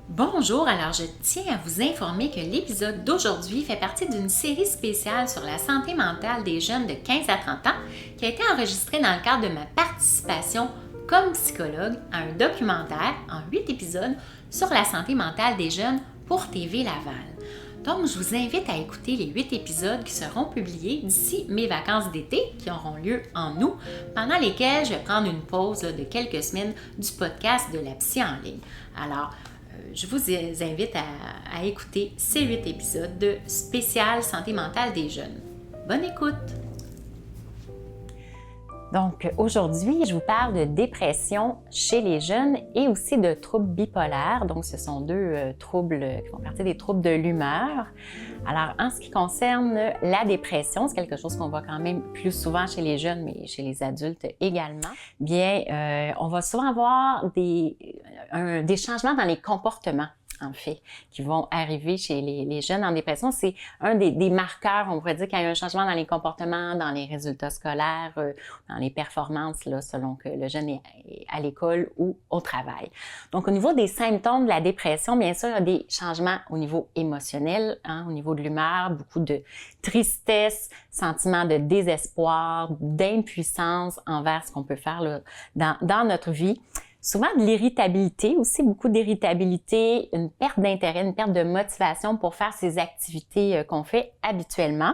Bonjour, alors je tiens à vous informer que l'épisode d'aujourd'hui fait partie d'une série spéciale sur la santé mentale des jeunes de 15 à 30 ans qui a été enregistrée dans le cadre de ma participation comme psychologue à un documentaire en 8 épisodes sur la santé mentale des jeunes pour TV Laval. Donc, je vous invite à écouter les 8 épisodes qui seront publiés d'ici mes vacances d'été qui auront lieu en août, pendant lesquelles je vais prendre une pause de quelques semaines du podcast de la psy en ligne. Alors, je vous invite à écouter ces 8 épisodes de spécial santé mentale des jeunes. Bonne écoute! Donc, aujourd'hui, je vous parle de dépression chez les jeunes et aussi de troubles bipolaires. Donc, ce sont deux troubles qui font partie des troubles de l'humeur. Alors, en ce qui concerne la dépression, c'est quelque chose qu'on voit quand même plus souvent chez les jeunes, mais chez les adultes également. Bien, on va souvent avoir des changements dans les comportements, en fait, qui vont arriver chez les jeunes en dépression. C'est un des marqueurs, on pourrait dire, qu'il y a un changement dans les comportements, dans les résultats scolaires, dans les performances, là, selon que le jeune est à l'école ou au travail. Donc, au niveau des symptômes de la dépression, bien sûr, il y a des changements au niveau émotionnel, au niveau de l'humeur, beaucoup de tristesse, sentiment de désespoir, d'impuissance envers ce qu'on peut faire là, dans notre vie. Souvent de l'irritabilité, aussi beaucoup d'irritabilité, une perte d'intérêt, une perte de motivation pour faire ces activités qu'on fait habituellement.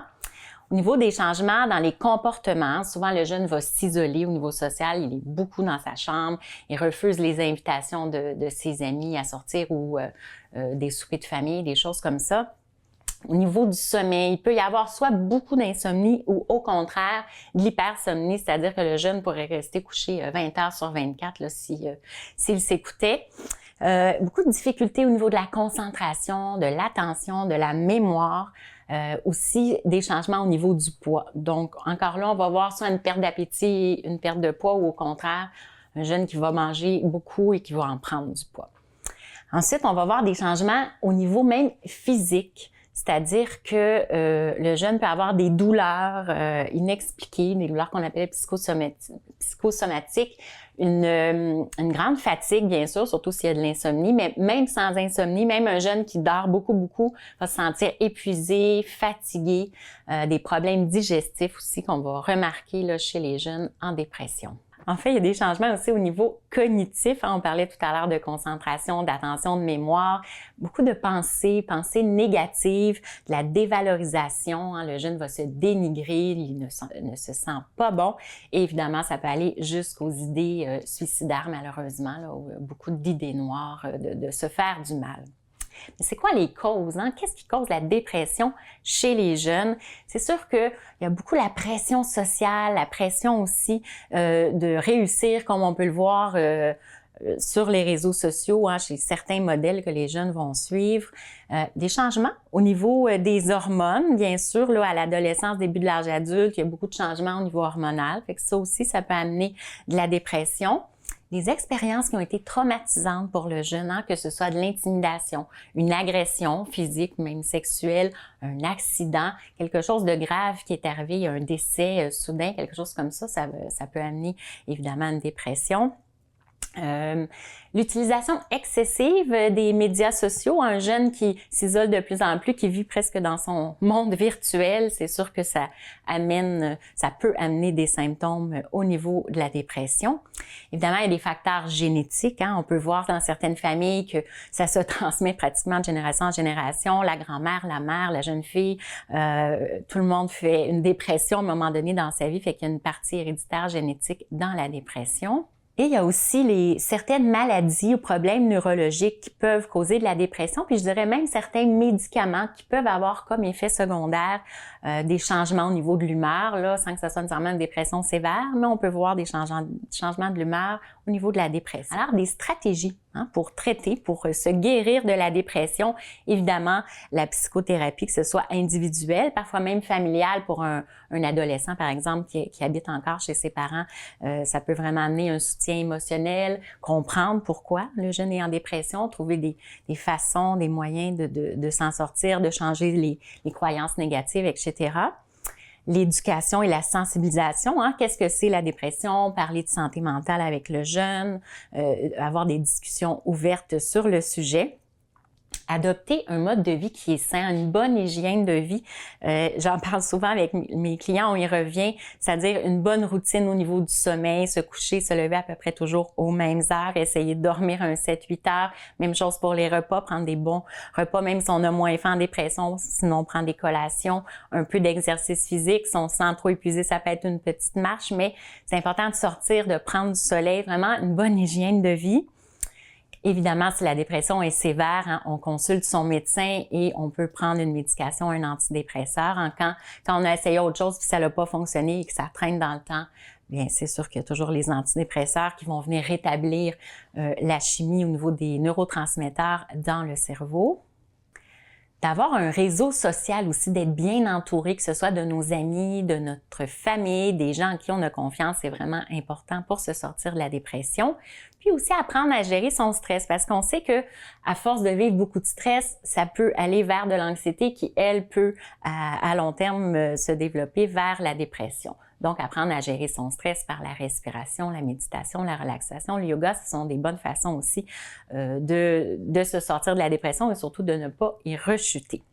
Au niveau des changements dans les comportements, souvent le jeune va s'isoler au niveau social, il est beaucoup dans sa chambre, il refuse les invitations de ses amis à sortir ou des soupers de famille, des choses comme ça. Au niveau du sommeil, il peut y avoir soit beaucoup d'insomnie ou au contraire de l'hypersomnie, c'est-à-dire que le jeune pourrait rester couché 20 heures sur 24 là, s'il s'écoutait. Beaucoup de difficultés au niveau de la concentration, de l'attention, de la mémoire. Aussi des changements au niveau du poids. Donc, encore là, on va voir soit une perte d'appétit, une perte de poids ou au contraire, un jeune qui va manger beaucoup et qui va en prendre du poids. Ensuite, on va voir des changements au niveau même physique. C'est-à-dire que le jeune peut avoir des douleurs inexpliquées, des douleurs qu'on appelle psychosomatiques, une grande fatigue, bien sûr, surtout s'il y a de l'insomnie, mais même sans insomnie, même un jeune qui dort beaucoup va se sentir épuisé, fatigué, des problèmes digestifs aussi qu'on va remarquer là, chez les jeunes en dépression. En fait, il y a des changements aussi au niveau cognitif. On parlait tout à l'heure de concentration, d'attention, de mémoire. Beaucoup de pensées négatives, de la dévalorisation. Le jeune va se dénigrer, il ne se sent pas bon. Et évidemment, ça peut aller jusqu'aux idées suicidaires, malheureusement, là, où beaucoup d'idées noires de se faire du mal. Mais c'est quoi les causes? Qu'est-ce qui cause la dépression chez les jeunes? C'est sûr qu'il y a beaucoup la pression sociale, la pression aussi de réussir, comme on peut le voir sur les réseaux sociaux, chez certains modèles que les jeunes vont suivre. Des changements au niveau des hormones, bien sûr, là, à l'adolescence, début de l'âge adulte, il y a beaucoup de changements au niveau hormonal. Fait que ça aussi, ça peut amener de la dépression. Des expériences qui ont été traumatisantes pour le jeune, que ce soit de l'intimidation, une agression physique, même sexuelle, un accident, quelque chose de grave qui est arrivé, un décès soudain, quelque chose comme ça peut amener évidemment une dépression. L'utilisation excessive des médias sociaux, un jeune qui s'isole de plus en plus, qui vit presque dans son monde virtuel, c'est sûr que ça peut amener des symptômes au niveau de la dépression. Évidemment, il y a des facteurs génétiques. On peut voir dans certaines familles que ça se transmet pratiquement de génération en génération. La grand-mère, la mère, la jeune fille, tout le monde fait une dépression à un moment donné dans sa vie, fait qu'il y a une partie héréditaire génétique dans la dépression. Et il y a aussi certaines maladies ou problèmes neurologiques qui peuvent causer de la dépression, puis je dirais même certains médicaments qui peuvent avoir comme effet secondaire des changements au niveau de l'humeur, là, sans que ce soit nécessairement une dépression sévère, mais on peut voir des changements de l'humeur au niveau de la dépression. Alors, des stratégies pour traiter, pour se guérir de la dépression. Évidemment, la psychothérapie, que ce soit individuelle, parfois même familiale pour un adolescent, par exemple, qui habite encore chez ses parents, ça peut vraiment amener un soutien émotionnel, comprendre pourquoi le jeune est en dépression, trouver des façons, des moyens de s'en sortir, de changer les croyances négatives, etc. L'éducation et la sensibilisation. Qu'est-ce que c'est la dépression? Parler de santé mentale avec le jeune, avoir des discussions ouvertes sur le sujet. Adopter un mode de vie qui est sain, une bonne hygiène de vie. J'en parle souvent avec mes clients, on y revient, c'est-à-dire une bonne routine au niveau du sommeil, se coucher, se lever à peu près toujours aux mêmes heures, essayer de dormir un 7-8 heures. Même chose pour les repas, prendre des bons repas, même si on a moins faim en dépression, sinon on prend des collations, un peu d'exercice physique. Si on se sent trop épuisé, ça peut être une petite marche, mais c'est important de sortir, de prendre du soleil, vraiment une bonne hygiène de vie. Évidemment, si la dépression est sévère, hein, on consulte son médecin et on peut prendre une médication, un antidépresseur. Hein, quand on a essayé autre chose puis ça n'a pas fonctionné et que ça traîne dans le temps, bien c'est sûr qu'il y a toujours les antidépresseurs qui vont venir rétablir la chimie au niveau des neurotransmetteurs dans le cerveau. D'avoir un réseau social aussi, d'être bien entouré, que ce soit de nos amis, de notre famille, des gens en qui on a confiance, c'est vraiment important pour se sortir de la dépression. Puis aussi apprendre à gérer son stress, parce qu'on sait que à force de vivre beaucoup de stress, ça peut aller vers de l'anxiété qui, elle, peut à long terme se développer vers la dépression. Donc, apprendre à gérer son stress par la respiration, la méditation, la relaxation, le yoga, ce sont des bonnes façons aussi de se sortir de la dépression et surtout de ne pas y rechuter.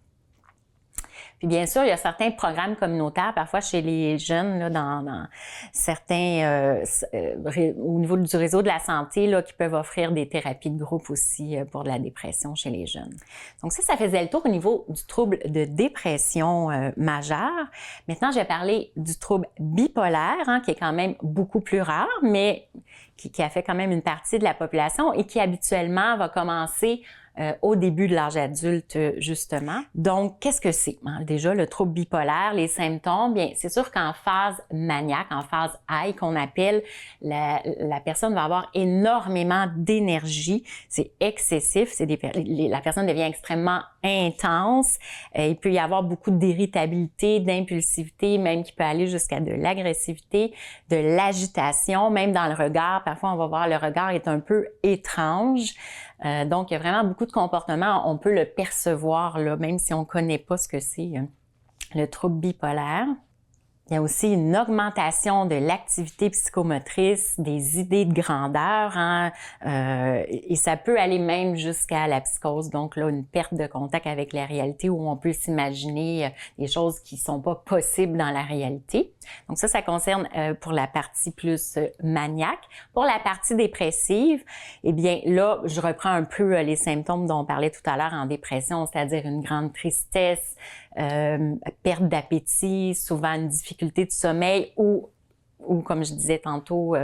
Puis bien sûr, il y a certains programmes communautaires, parfois chez les jeunes, là, dans certains, au niveau du réseau de la santé, là, qui peuvent offrir des thérapies de groupe aussi pour de la dépression chez les jeunes. Donc ça faisait le tour au niveau du trouble de dépression majeure. Maintenant, je vais parler du trouble bipolaire, hein, qui est quand même beaucoup plus rare, mais qui affecte quand même une partie de la population et qui habituellement va commencer au début de l'âge adulte, justement. Donc, qu'est-ce que c'est? Déjà, le trouble bipolaire, les symptômes, bien, c'est sûr qu'en phase maniaque, en phase high, qu'on appelle, la personne va avoir énormément d'énergie. C'est excessif. La personne devient extrêmement intense. Il peut y avoir beaucoup d'irritabilité, d'impulsivité, même qui peut aller jusqu'à de l'agressivité, de l'agitation, même dans le regard. Parfois, on va voir le regard est un peu étrange. Donc, il y a vraiment beaucoup de comportements. On peut le percevoir, là, même si on ne connaît pas ce que c'est le trouble bipolaire. Il y a aussi une augmentation de l'activité psychomotrice, des idées de grandeur, hein, et ça peut aller même jusqu'à la psychose. Donc là, une perte de contact avec la réalité où on peut s'imaginer des choses qui sont pas possibles dans la réalité. Donc ça concerne pour la partie plus maniaque. Pour la partie dépressive, eh bien là, je reprends un peu les symptômes dont on parlait tout à l'heure en dépression, c'est-à-dire une grande tristesse, perte d'appétit, souvent une difficulté de sommeil ou comme je disais tantôt,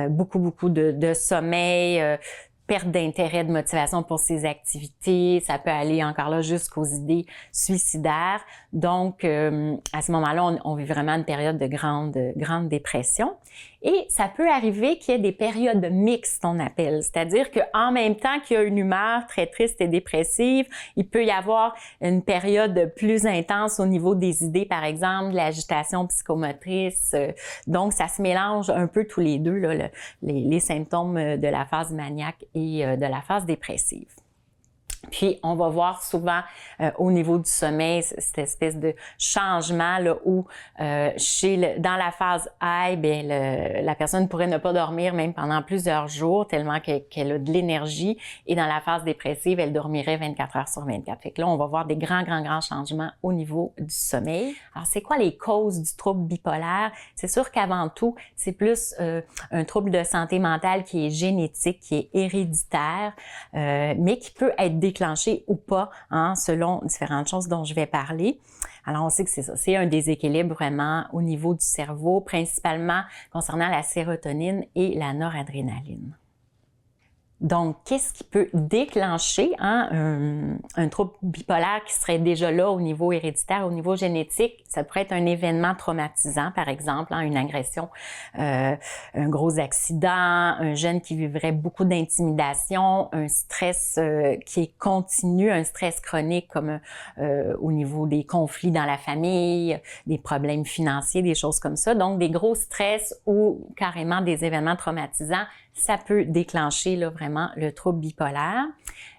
beaucoup de sommeil, perte d'intérêt, de motivation pour ses activités. Ça peut aller encore là jusqu'aux idées suicidaires. Donc, à ce moment-là, on vit vraiment une période de grande dépression. Et ça peut arriver qu'il y ait des périodes mixtes, on appelle. C'est-à-dire qu'en même temps qu'il y a une humeur très triste et dépressive, il peut y avoir une période plus intense au niveau des idées, par exemple, de l'agitation psychomotrice. Donc, ça se mélange un peu tous les deux, là, les symptômes de la phase maniaque et de la phase dépressive. Puis, on va voir souvent au niveau du sommeil cette espèce de changement là, où dans la phase high, bien, la personne pourrait ne pas dormir même pendant plusieurs jours tellement qu'elle a de l'énergie. Et dans la phase dépressive, elle dormirait 24 heures sur 24. Fait que là, on va voir des grands changements au niveau du sommeil. Alors, c'est quoi les causes du trouble bipolaire? C'est sûr qu'avant tout, c'est plus un trouble de santé mentale qui est génétique, qui est héréditaire, mais qui peut être déclenché ou pas, hein, selon différentes choses dont je vais parler. Alors, on sait que c'est ça. C'est un déséquilibre vraiment au niveau du cerveau, principalement concernant la sérotonine et la noradrénaline. Donc, qu'est-ce qui peut déclencher un trouble bipolaire qui serait déjà là au niveau héréditaire, au niveau génétique? Ça pourrait être un événement traumatisant, par exemple, hein, une agression, un gros accident, un jeune qui vivrait beaucoup d'intimidation, un stress qui est continu, un stress chronique comme au niveau des conflits dans la famille, des problèmes financiers, des choses comme ça. Donc, des gros stress ou carrément des événements traumatisants, ça peut déclencher là, vraiment le trouble bipolaire.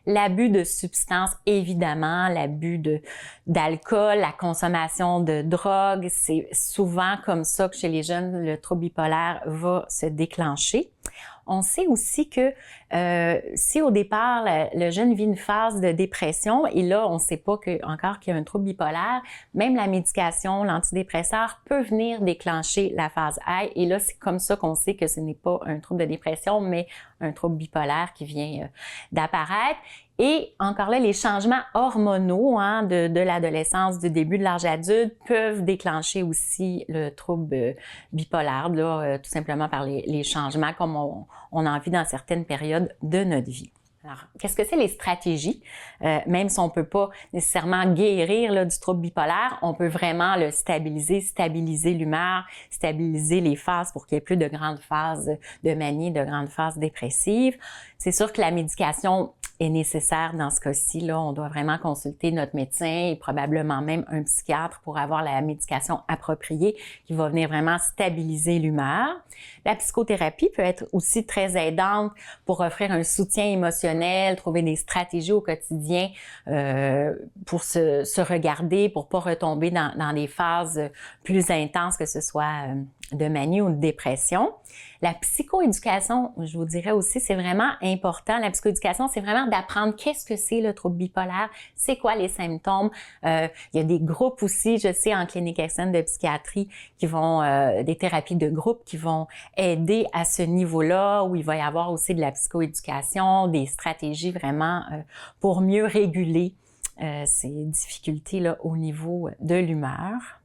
L'abus de substances, évidemment, d'alcool, la consommation de drogue, c'est souvent comme ça que chez les jeunes, le trouble bipolaire va se déclencher. On sait aussi que si au départ, le jeune vit une phase de dépression, et là, on ne sait pas encore qu'il y a un trouble bipolaire, même la médication, l'antidépresseur peut venir déclencher la phase high. Et là, c'est comme ça qu'on sait que ce n'est pas un trouble de dépression, mais un trouble bipolaire qui vient d'apparaître. Et encore là, les changements hormonaux de l'adolescence, du début de l'âge adulte, peuvent déclencher aussi le trouble bipolaire, là, tout simplement par les changements comme on en vit dans certaines périodes de notre vie. Alors, qu'est-ce que c'est les stratégies? Même si on ne peut pas nécessairement guérir là, du trouble bipolaire, on peut vraiment le stabiliser l'humeur, stabiliser les phases pour qu'il n'y ait plus de grandes phases de manie, de grandes phases dépressives. C'est sûr que la médication est nécessaire dans ce cas-ci. Là, on doit vraiment consulter notre médecin et probablement même un psychiatre pour avoir la médication appropriée qui va venir vraiment stabiliser l'humeur. La psychothérapie peut être aussi très aidante pour offrir un soutien émotionnel, trouver des stratégies au quotidien pour se regarder, pour pas retomber dans des phases plus intenses, que ce soit de manie ou de dépression. La psychoéducation, je vous dirais aussi, c'est vraiment important. La psychoéducation, c'est vraiment d'apprendre qu'est-ce que c'est le trouble bipolaire, c'est quoi les symptômes. Il y a des groupes aussi, je sais, en clinique externe de psychiatrie qui vont, des thérapies de groupe qui vont aider à ce niveau-là, où il va y avoir aussi de la psychoéducation, des stratégies vraiment pour mieux réguler ces difficultés-là au niveau de l'humeur.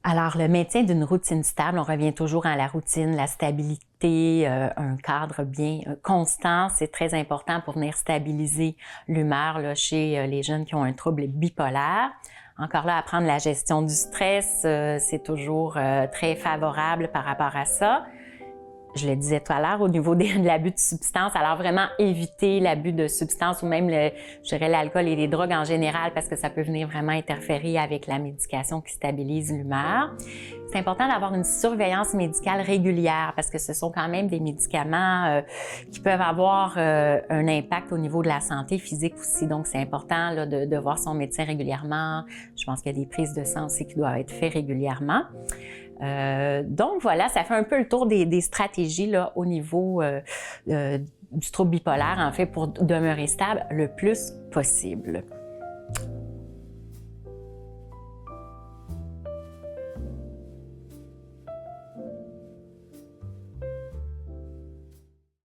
Alors, le maintien d'une routine stable, on revient toujours à la routine, la stabilité, un cadre bien constant, c'est très important pour venir stabiliser l'humeur là, chez les jeunes qui ont un trouble bipolaire. Encore là, apprendre la gestion du stress, c'est toujours très favorable par rapport à ça. Je le disais tout à l'heure, au niveau de l'abus de substances, alors vraiment éviter l'abus de substances ou même, je dirais, l'alcool et les drogues en général parce que ça peut venir vraiment interférer avec la médication qui stabilise l'humeur. C'est important d'avoir une surveillance médicale régulière parce que ce sont quand même des médicaments qui peuvent avoir un impact au niveau de la santé physique aussi. Donc, c'est important là, de voir son médecin régulièrement. Je pense qu'il y a des prises de sang aussi qui doivent être faites régulièrement. Donc voilà, ça fait un peu le tour des stratégies là, au niveau du trouble bipolaire, en fait, pour demeurer stable le plus possible.